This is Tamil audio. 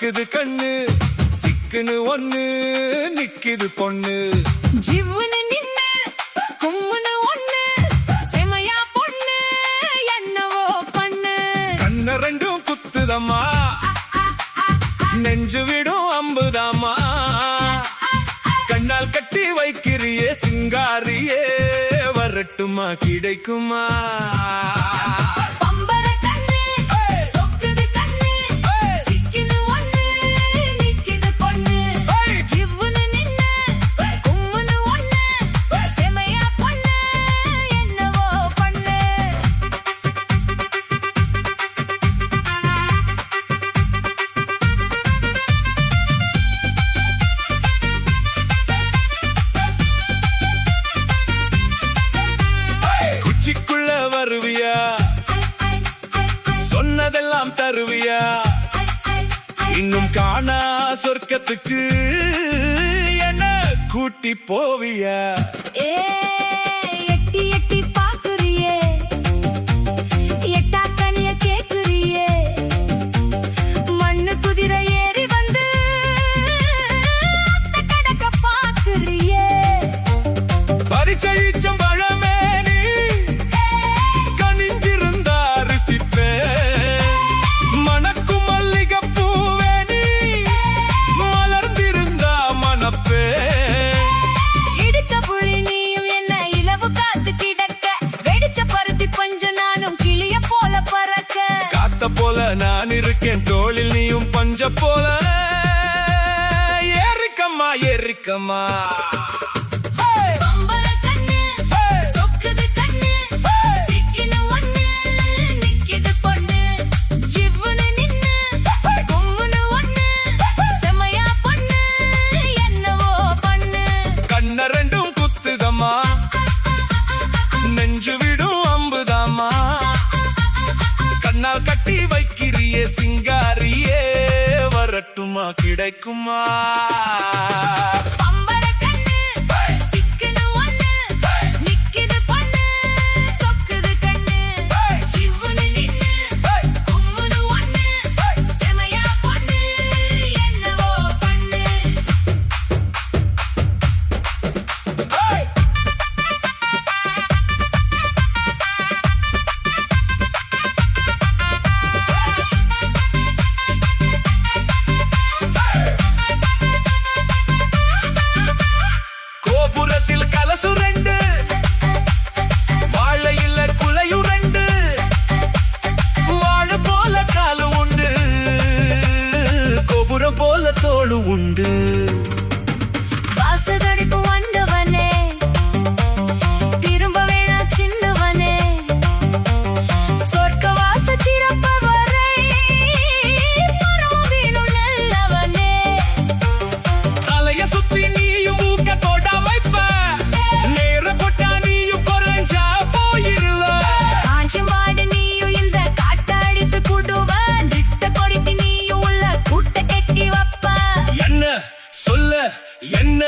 சொக்குது கண்ணு சிக்குன்னு ஒண்ணு நிக்குது பொண்ணு ஜிவ்வுன்னு நின்னு கும்முன்னு ஒண்ணு செமையா பொண்ணு என்னவோ பண்ணு கண்ண ரெண்டும் குத்துதம்மா நெஞ்சு விடும் அம்புதாமா கண்ணால் கட்டி வைக்கிறியே சிங்காரியே வரட்டுமா கிடைக்குமா குச்சிக்குள்ள வருவியா சொன்னதெல்லாம் தருவியா இன்னும் காணா சொர்க்கத்துக்கு என்ன கூட்டி போவியா எட்டி எட்டி பாக்குறியே எட்டா கனிய கேக்குறியே மண்ணு குதிரை ஏறி வந்து கடக்க பாக்குறியே பரிச்சயிச்சம் பழமே நீ கனிஞ்சிருந்தா ருசிப்பே மணக்கும் மல்லிகை பூவே நீ மலர்ந்திருந்தா மணப்பே இடிச்ச புள்ளி நீயும் என்ன இலவு காத்து கிடக்க வெடிச்ச பருத்தி பஞ்ச நானும் கிளிய போல பறக்க காத்த போல நான் இருக்கேன் தோளில் நீயும் பஞ்ச போல ஏறிக்கம்மா ஏறிக்கம்மா நெஞ்சு விடும் அம்புதாமா கண்ணால் கட்டி வைக்கிறியே சிங்காரியே வரட்டுமா கிடைக்குமா கோபுரத்தில் கலசு ரெண்டு வாழையில குலையு ரெண்டு வாழை போல காலு உண்டு கோபுரம் போல தோளு உண்டு வாசகடிக்கும் வந்தவனே திரும்ப வேணா சின்னவனே சொர்க்க வாச திறப்ப வரை பரவீனும் நல்லவனே தலைய சுத்தி நீயும் ஊக்க போட்டா வைப்ப நேர போட்டா நீயும் குறைஞ்சா போயிருவ காஞ்சி மாடு நீயும் இந்த காட்ட அடிச்சு கூட்டுவ நிட்ட கொடிக்கு நீயும் உள்ள கூட்ட கட்டி வைப்ப என்ன சொல்ல என்ன